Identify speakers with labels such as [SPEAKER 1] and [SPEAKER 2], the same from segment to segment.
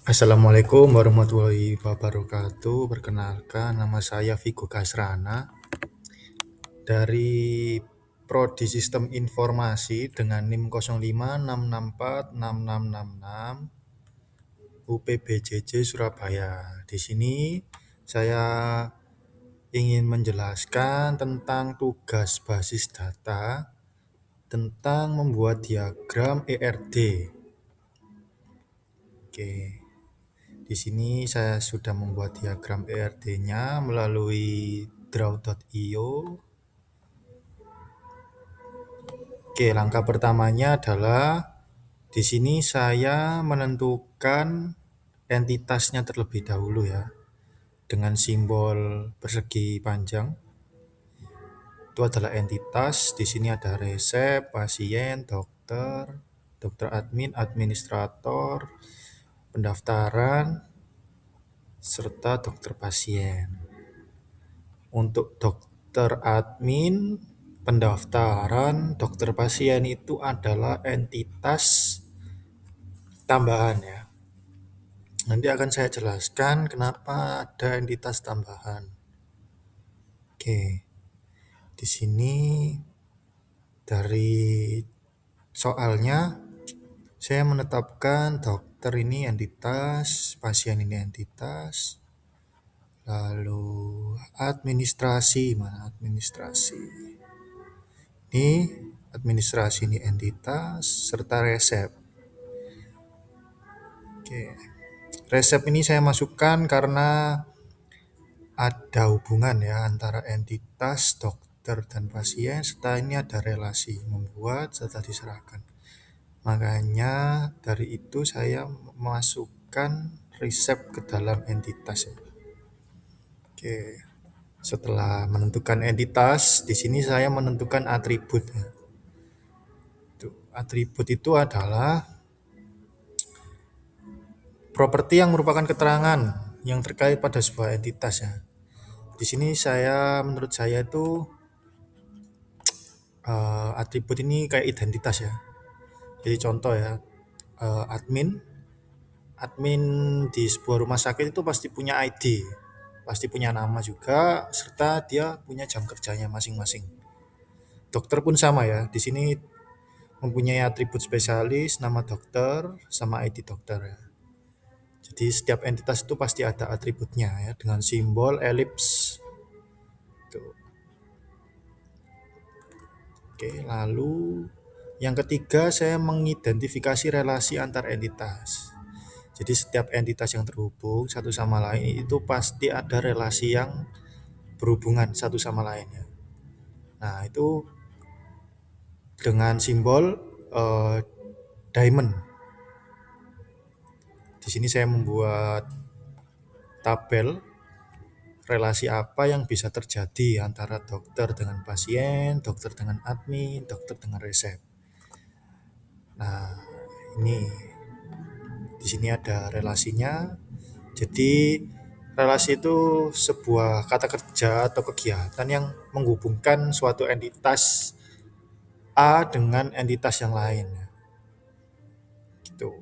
[SPEAKER 1] Assalamualaikum warahmatullahi wabarakatuh. Perkenalkan, nama saya Vigo Kasrana dari Prodi Sistem Informasi dengan NIM 0566466666 UPBJJ Surabaya. Di sini saya ingin menjelaskan tentang tugas basis data tentang membuat diagram ERD. Oke. Di sini saya sudah membuat diagram ERD-nya melalui draw.io. Oke, langkah pertamanya adalah di sini saya menentukan entitasnya terlebih dahulu ya, dengan simbol persegi panjang. Itu adalah entitas. Di sini ada resep, pasien, dokter, dokter admin, administrator, pendaftaran, serta dokter pasien. Untuk dokter admin, pendaftaran, dokter pasien itu adalah entitas tambahan ya. Nanti akan saya jelaskan kenapa ada entitas tambahan. Oke, di sini dari soalnya saya menetapkan dokter ini entitas, pasien ini entitas, lalu administrasi, mana administrasi? Ini administrasi ini entitas serta resep. Oke. Resep ini saya masukkan karena ada hubungan ya antara entitas dokter dan pasien serta ini ada relasi membuat serta diserahkan. Makanya dari itu saya masukkan resep ke dalam entitas ya. Oke. Setelah menentukan entitas, di sini saya menentukan atribut ya. Atribut itu adalah properti yang merupakan keterangan yang terkait pada sebuah entitas ya. Di sini menurut saya itu atribut ini kayak identitas ya. Jadi contoh ya, admin di sebuah rumah sakit itu pasti punya ID, pasti punya nama juga, serta dia punya jam kerjanya masing-masing. Dokter pun sama ya. Di sini mempunyai atribut spesialis, nama dokter, sama ID dokter ya. Jadi setiap entitas itu pasti ada atributnya ya dengan simbol elips. Tuh. Oke, lalu yang ketiga saya mengidentifikasi relasi antar entitas. Jadi setiap entitas yang terhubung satu sama lain itu pasti ada relasi yang berhubungan satu sama lainnya. Nah, itu dengan simbol diamond. Di sini saya membuat tabel relasi apa yang bisa terjadi antara dokter dengan pasien, dokter dengan admin, dokter dengan resep. Nah, ini di sini ada relasinya. Jadi relasi itu sebuah kata kerja atau kegiatan yang menghubungkan suatu entitas A dengan entitas yang lain. Gitu.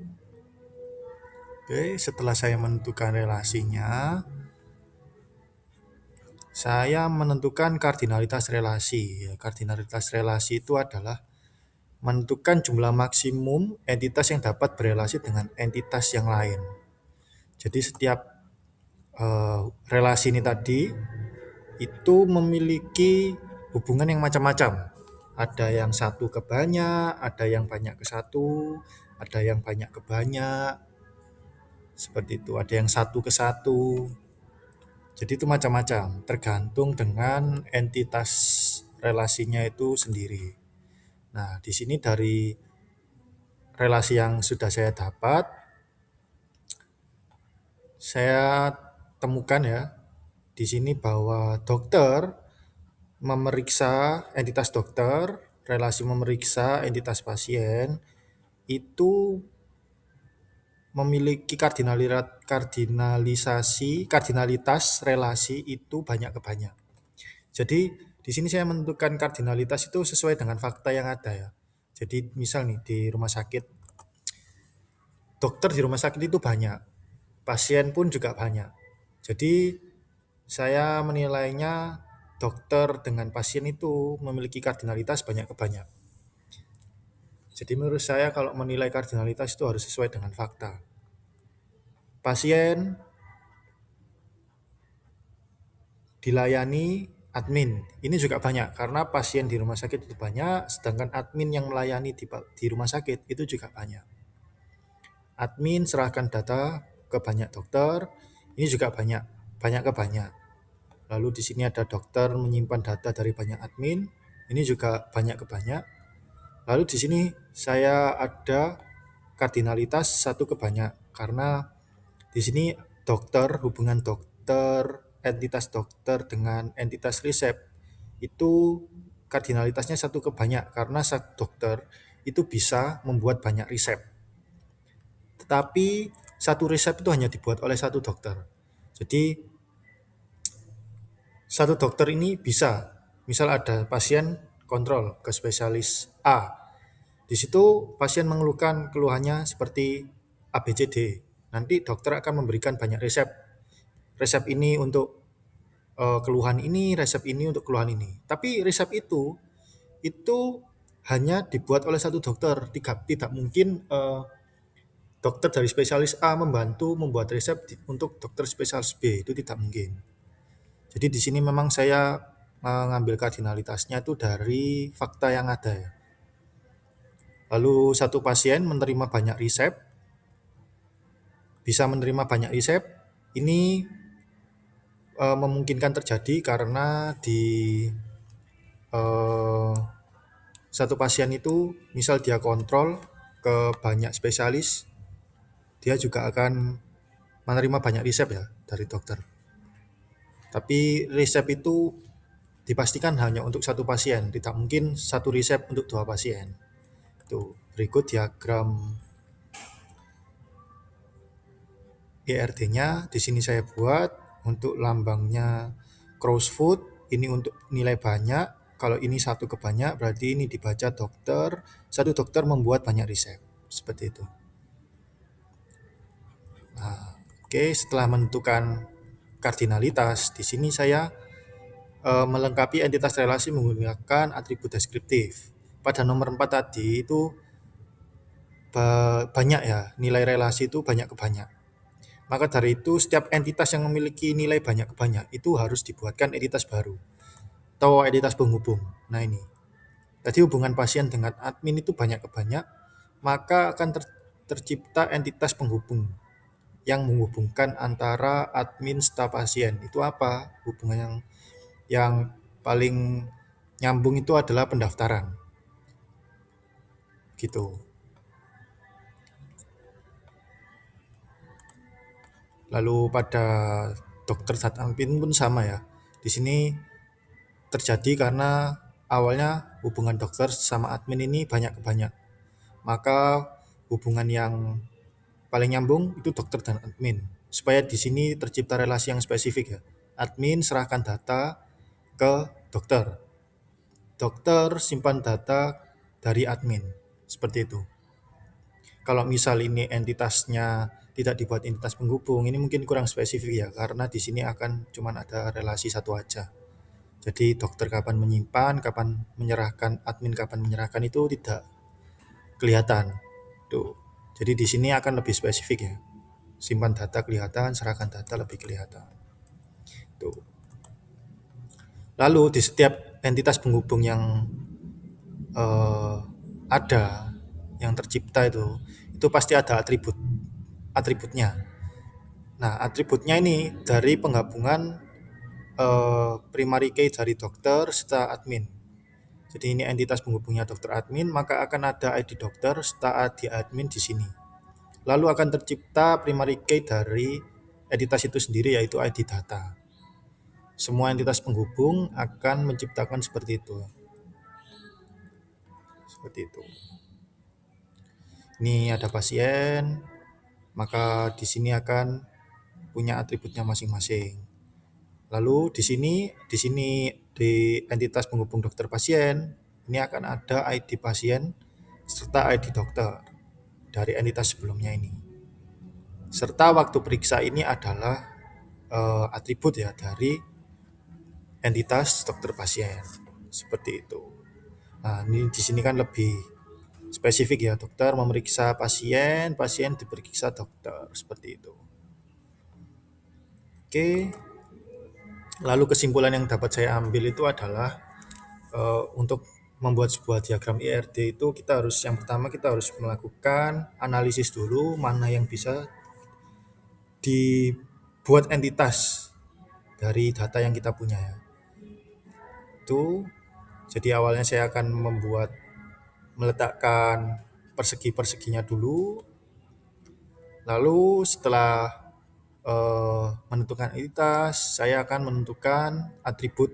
[SPEAKER 1] Oke, setelah saya menentukan relasinya, saya menentukan kardinalitas relasi. Kardinalitas relasi itu adalah menentukan jumlah maksimum entitas yang dapat berelasi dengan entitas yang lain. Jadi setiap relasi ini tadi itu memiliki hubungan yang macam-macam. Ada yang satu ke banyak, ada yang banyak ke satu, ada yang banyak ke banyak. Seperti itu, ada yang satu ke satu. Jadi itu macam-macam, tergantung dengan entitas relasinya itu sendiri. Nah, di sini dari relasi yang sudah saya dapat, saya temukan ya di sini bahwa dokter memeriksa entitas dokter, relasi memeriksa entitas pasien itu memiliki kardinalitas relasi itu banyak ke banyak. Jadi di sini saya menentukan kardinalitas itu sesuai dengan fakta yang ada ya. Jadi misal nih di rumah sakit, dokter di rumah sakit itu banyak. pasien pun juga banyak. Jadi saya menilainya dokter dengan pasien itu memiliki kardinalitas banyak ke banyak. Jadi menurut saya kalau menilai kardinalitas itu harus sesuai dengan fakta. Pasien dilayani admin. Ini juga banyak karena pasien di rumah sakit itu banyak, sedangkan admin yang melayani di rumah sakit itu juga banyak. Admin serahkan data ke banyak dokter, ini juga banyak, banyak ke banyak. Lalu di sini ada dokter menyimpan data dari banyak admin, ini juga banyak ke banyak. Lalu di sini saya ada kardinalitas satu ke banyak karena di sini dokter, hubungan dokter, entitas dokter dengan entitas riset itu kardinalitasnya satu ke banyak karena satu dokter itu bisa membuat banyak riset. Tetapi satu riset itu hanya dibuat oleh satu dokter. Jadi satu dokter ini bisa, misal ada pasien kontrol ke spesialis A. Di situ pasien mengeluhkan keluhannya seperti ABCD. Nanti dokter akan memberikan banyak resep. Resep ini untuk keluhan ini, resep ini untuk keluhan ini. Tapi resep itu hanya dibuat oleh satu dokter. Tidak mungkin dokter dari spesialis A membantu membuat resep untuk dokter spesialis B. Itu tidak mungkin. Jadi di sini memang saya mengambil kardinalitasnya itu dari fakta yang ada ya. Lalu satu pasien menerima banyak resep, bisa menerima banyak resep, ini memungkinkan terjadi karena di eh, satu pasien itu misal dia kontrol ke banyak spesialis, dia juga akan menerima banyak resep ya dari dokter. Tapi resep itu dipastikan hanya untuk satu pasien, tidak mungkin satu resep untuk dua pasien. Itu berikut diagram ERD-nya. Di sini saya buat untuk lambangnya crossfoot, ini untuk nilai banyak. Kalau ini satu ke banyak berarti ini dibaca dokter, satu dokter membuat banyak resep. Seperti itu. Nah, oke, setelah menentukan kardinalitas, di sini saya melengkapi entitas relasi menggunakan atribut deskriptif. Pada nomor 4 tadi itu banyak ya, nilai relasi itu banyak ke banyak. Maka dari itu setiap entitas yang memiliki nilai banyak ke banyak itu harus dibuatkan entitas baru atau entitas penghubung. Nah ini, tadi hubungan pasien dengan admin itu banyak ke banyak, maka akan tercipta entitas penghubung yang menghubungkan antara admin staf pasien. Itu apa? Hubungan yang paling nyambung itu adalah pendaftaran. Gitu. Lalu pada dokter saat admin pun sama ya. Di sini terjadi karena awalnya hubungan dokter sama admin ini banyak ke banyak. Maka hubungan yang paling nyambung itu dokter dan admin. Supaya di sini tercipta relasi yang spesifik ya. Admin serahkan data ke dokter. Dokter simpan data dari admin. Seperti itu. Kalau misal ini entitasnya tidak dibuat entitas penghubung, ini mungkin kurang spesifik ya, karena di sini akan cuma ada relasi satu aja. Jadi dokter kapan menyimpan, kapan menyerahkan, admin kapan menyerahkan itu tidak kelihatan. Tuh. Jadi di sini akan lebih spesifik ya. Simpan data kelihatan, serahkan data lebih kelihatan. Tuh. Lalu di setiap entitas penghubung yang eh, ada, yang tercipta itu pasti ada atributnya. Nah, atributnya ini dari penggabungan primary key dari dokter serta admin. Jadi ini entitas penghubungnya dokter admin, maka akan ada ID dokter serta ID admin di sini. Lalu akan tercipta primary key dari entitas itu sendiri yaitu ID data. Semua entitas penghubung akan menciptakan seperti itu. Seperti itu. Ini ada pasien, maka di sini akan punya atributnya masing-masing. Lalu di entitas penghubung dokter pasien, ini akan ada ID pasien serta ID dokter dari entitas sebelumnya ini. serta waktu periksa ini adalah atribut ya dari entitas dokter pasien. Seperti itu. Nah, ini di sini kan lebih spesifik ya, dokter memeriksa pasien, pasien diperiksa dokter, seperti itu. Oke, lalu kesimpulan yang dapat saya ambil itu adalah untuk membuat sebuah diagram IRD itu yang pertama kita harus melakukan analisis dulu mana yang bisa dibuat entitas dari data yang kita punya ya. Itu jadi awalnya saya akan meletakkan persegi-perseginya dulu, lalu setelah menentukan entitas, saya akan menentukan atribut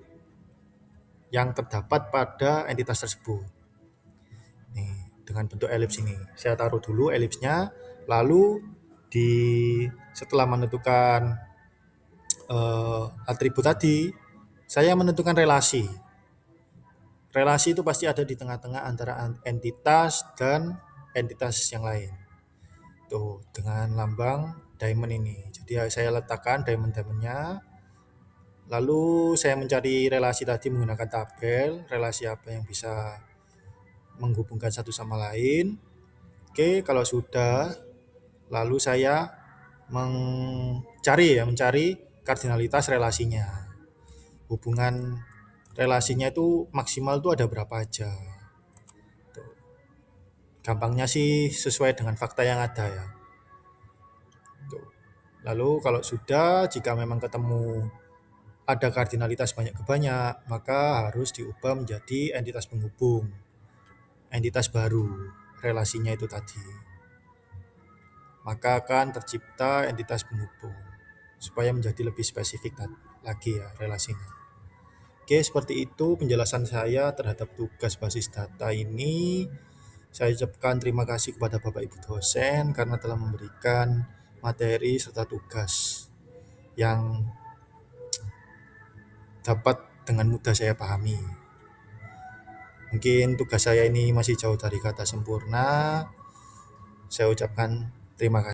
[SPEAKER 1] yang terdapat pada entitas tersebut. Nih, dengan bentuk elips ini. Saya taruh dulu elipsnya, lalu setelah menentukan atribut tadi, saya menentukan relasi. Relasi itu pasti ada di tengah-tengah antara entitas dan entitas yang lain. Tuh, dengan lambang diamond ini. Jadi saya letakkan diamond-diamondnya, lalu saya mencari relasi tadi menggunakan tabel, relasi apa yang bisa menghubungkan satu sama lain. Oke, kalau sudah, lalu saya mencari kardinalitas relasinya. Hubungan relasinya itu maksimal itu ada berapa aja. Tuh. Gampangnya sih sesuai dengan fakta yang ada ya. Tuh. Lalu kalau sudah, jika memang ketemu ada kardinalitas banyak ke banyak, maka harus diubah menjadi entitas penghubung. Entitas baru, relasinya itu tadi. Maka akan tercipta entitas penghubung supaya menjadi lebih spesifik lagi ya relasinya. Oke, seperti itu penjelasan saya terhadap tugas basis data ini. Saya ucapkan terima kasih kepada Bapak Ibu dosen karena telah memberikan materi serta tugas yang dapat dengan mudah saya pahami. Mungkin tugas saya ini masih jauh dari kata sempurna. Saya ucapkan terima kasih.